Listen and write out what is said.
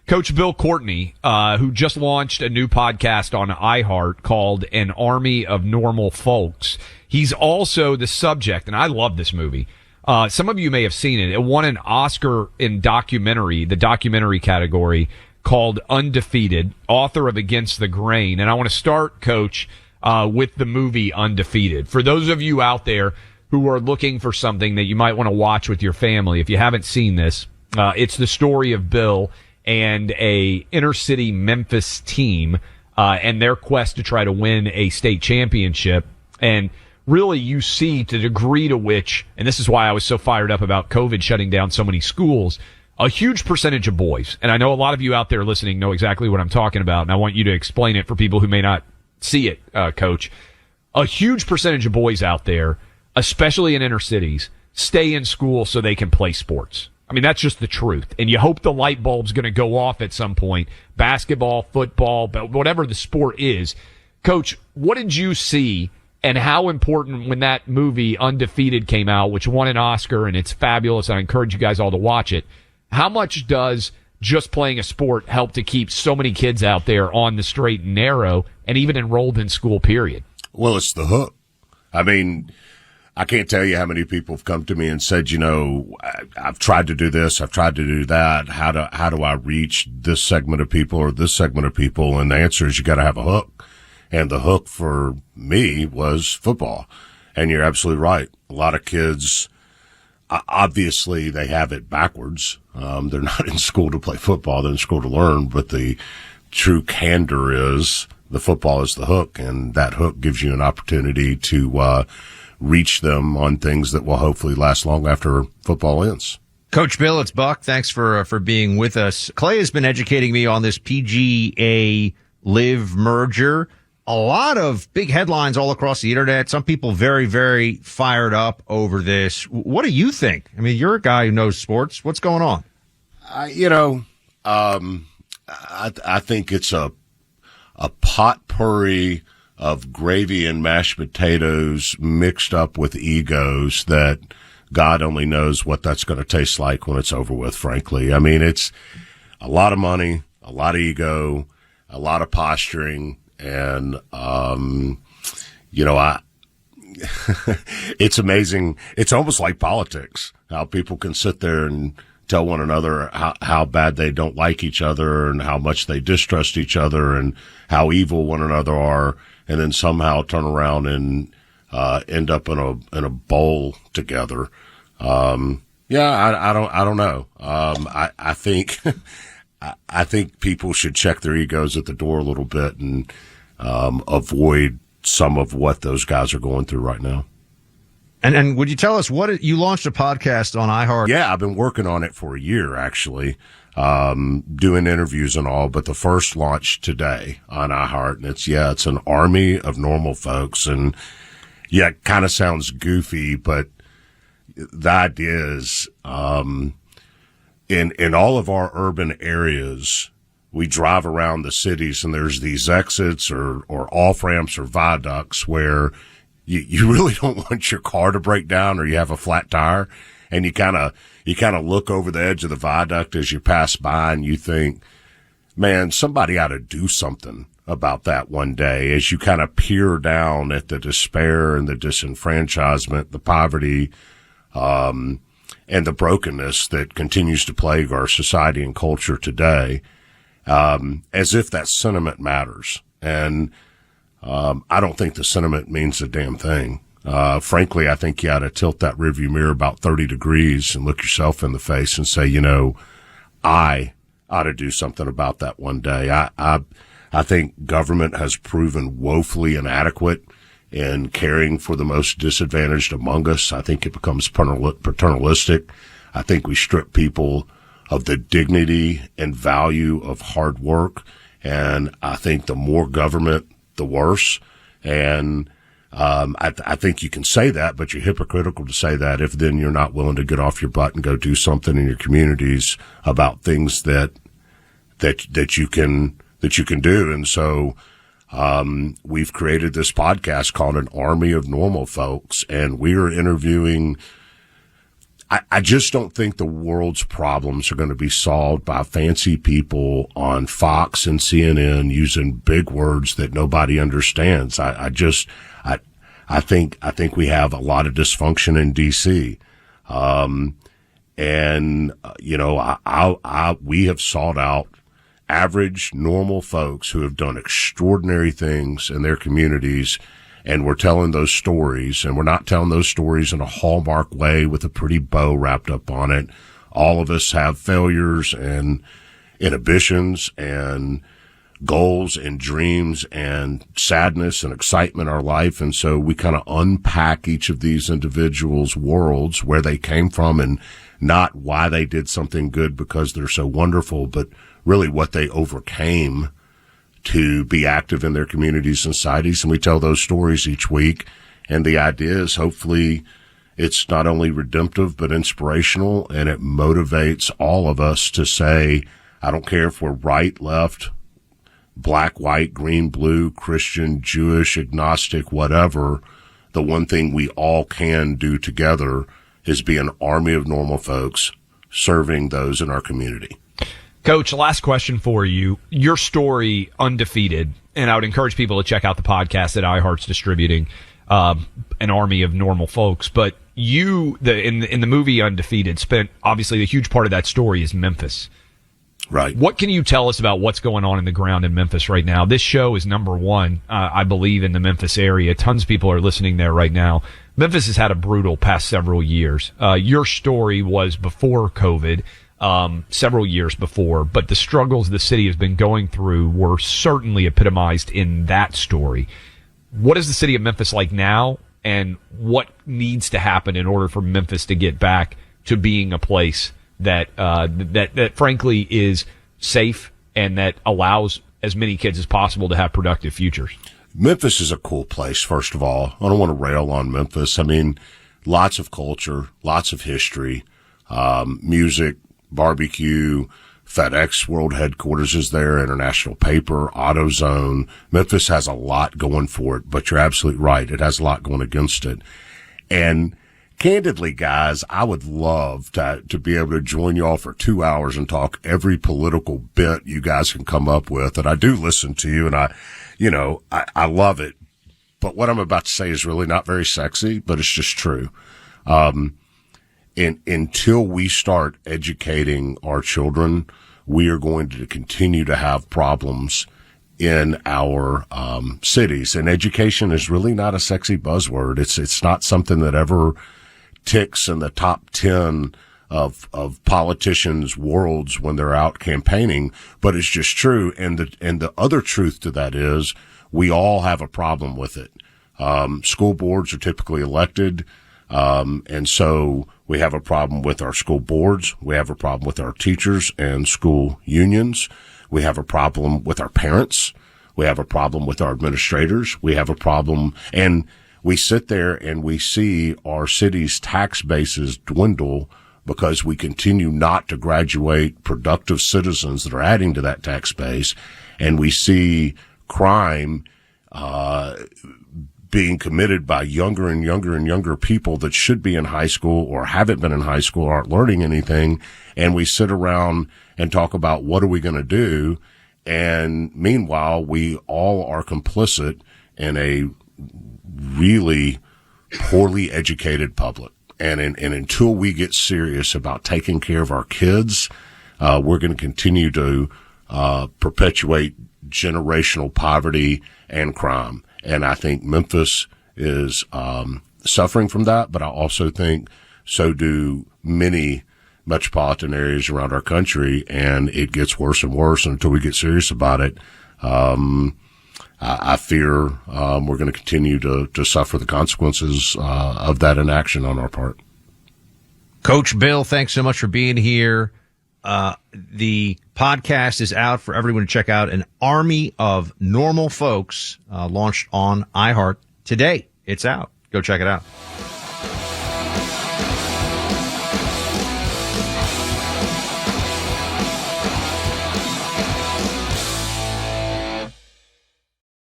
Coach Bill Courtney, who just launched a new podcast on iHeart called An Army of Normal Folks. He's also the subject, and I love this movie. Some of you may have seen it. It won an Oscar in the documentary category, called Undefeated, author of Against the Grain. And I want to start, Coach, with the movie Undefeated. For those of you out there who are looking for something that you might want to watch with your family, if you haven't seen this, it's the story of Bill and a inner city Memphis team, and their quest to try to win a state championship. And really you see the degree to which, and this is why I was so fired up about COVID shutting down so many schools, a huge percentage of boys, and I know a lot of you out there listening know exactly what I'm talking about, and I want you to explain it for people who may not see it, Coach. A huge percentage of boys out there, especially in inner cities, stay in school so they can play sports. I mean, that's just the truth. And you hope the light bulb's going to go off at some point. Basketball, football, but whatever the sport is. Coach, what did you see, and how important when that movie Undefeated came out, which won an Oscar, and it's fabulous, and I encourage you guys all to watch it. How much does just playing a sport help to keep so many kids out there on the straight and narrow and even enrolled in school, period? Well, it's the hook. I mean, I can't tell you how many people have come to me and said, I've tried to do this, I've tried to do that. How do I reach this segment of people or this segment of people? And the answer is you got to have a hook. And the hook for me was football. And you're absolutely right. A lot of kids, obviously they have it backwards. They're not in school to play football. They're in school to learn. But the true candor is the football is the hook. And that hook gives you an opportunity to, reach them on things that will hopefully last long after football ends. Coach Bill, it's Buck. Thanks for being with us. Clay has been educating me on this PGA Live merger. A lot of big headlines all across the internet. Some people very, very fired up over this. What do you think? I mean, you're a guy who knows sports. What's going on? I think it's a potpourri of gravy and mashed potatoes mixed up with egos that God only knows what that's going to taste like when it's over with, frankly. I mean, it's a lot of money, a lot of ego, a lot of posturing, and, it's amazing. It's almost like politics, how people can sit there and tell one another how bad they don't like each other and how much they distrust each other and how evil one another are, and then somehow turn around and end up in a bowl together. I don't know. I think I think people should check their egos at the door a little bit and avoid some of what those guys are going through right now. And would you tell us you launched a podcast on iHeart? Yeah, I've been working on it for a year, actually, doing interviews and all, but the first launched today on iHeart, and it's an army of normal folks. And yeah, it kind of sounds goofy, but the idea is, in all of our urban areas, we drive around the cities and there's these exits or off ramps or viaducts where you really don't want your car to break down or you have a flat tire, and you kind of look over the edge of the viaduct as you pass by and you think, man, somebody ought to do something about that one day, as you kind of peer down at the despair and the disenfranchisement, the poverty, and the brokenness that continues to plague our society and culture today, as if that sentiment matters. And I don't think the sentiment means a damn thing. Frankly, I think you ought to tilt that rearview mirror about 30 degrees and look yourself in the face and say, I ought to do something about that one day. I think government has proven woefully inadequate in caring for the most disadvantaged among us. I think it becomes paternalistic. I think we strip people of the dignity and value of hard work. And I think the more government, the worse. And I think you can say that, but you're hypocritical to say that if then you're not willing to get off your butt and go do something in your communities about things that you can do. And so we've created this podcast called An Army of Normal Folks, and we are interviewing I just don't think the world's problems are going to be solved by fancy people on Fox and CNN using big words that nobody understands. I think we have a lot of dysfunction in DC. We have sought out average, normal folks who have done extraordinary things in their communities, and we're telling those stories, and we're not telling those stories in a Hallmark way with a pretty bow wrapped up on it. All of us have failures and inhibitions and goals and dreams and sadness and excitement in our life. And so we kind of unpack each of these individuals' worlds, where they came from, and not why they did something good because they're so wonderful, but really what they overcame to be active in their communities and societies. And we tell those stories each week. And the idea is hopefully it's not only redemptive, but inspirational, and it motivates all of us to say, I don't care if we're right, left, black, white, green, blue, Christian, Jewish, agnostic, whatever. The one thing we all can do together is be an army of normal folks serving those in our community. Coach, last question for you. Your story, Undefeated, and I would encourage people to check out the podcast that iHeart's distributing, An Army of Normal Folks. But you, in the movie Undefeated, spent, obviously, a huge part of that story is Memphis. Right. What can you tell us about what's going on in the ground in Memphis right now? This show is number one, I believe, in the Memphis area. Tons of people are listening there right now. Memphis has had a brutal past several years. Your story was before COVID. Several years before, but the struggles the city has been going through were certainly epitomized in that story. What is the city of Memphis like now, and what needs to happen in order for Memphis to get back to being a place that frankly is safe and that allows as many kids as possible to have productive futures? Memphis is a cool place, first of all. I don't want to rail on Memphis. I mean, lots of culture, lots of history, music, barbecue, FedEx World Headquarters is there, International Paper, AutoZone. Memphis has a lot going for it, but you're absolutely right. It has a lot going against it. And candidly, guys, I would love to be able to join y'all for 2 hours and talk every political bit you guys can come up with. And I do listen to you, and I love it. But what I'm about to say is really not very sexy, but it's just true. And until we start educating our children, we are going to continue to have problems in our cities. And education is really not a sexy buzzword. It's not something that ever ticks in the top 10 of politicians' worlds when they're out campaigning, but it's just true. And the other truth to that is we all have a problem with it. School boards are typically elected. And so we have a problem with our school boards. We have a problem with our teachers and school unions. We have a problem with our parents. We have a problem with our administrators. We have a problem, and we sit there and we see our city's tax bases dwindle because we continue not to graduate productive citizens that are adding to that tax base. And we see crime, being committed by younger and younger and younger people that should be in high school or haven't been in high school or aren't learning anything. And we sit around and talk about what are we going to do. And meanwhile, we all are complicit in a really poorly educated public. And until we get serious about taking care of our kids, we're going to continue to perpetuate generational poverty and crime. And I think Memphis is suffering from that, but I also think so do many metropolitan areas around our country, and it gets worse and worse until we get serious about it. I fear we're going to continue to suffer the consequences of that inaction on our part. Coach Bill, thanks so much for being here. The podcast is out for everyone to check out. An Army of Normal Folks, launched on iHeart today. It's out. Go check it out.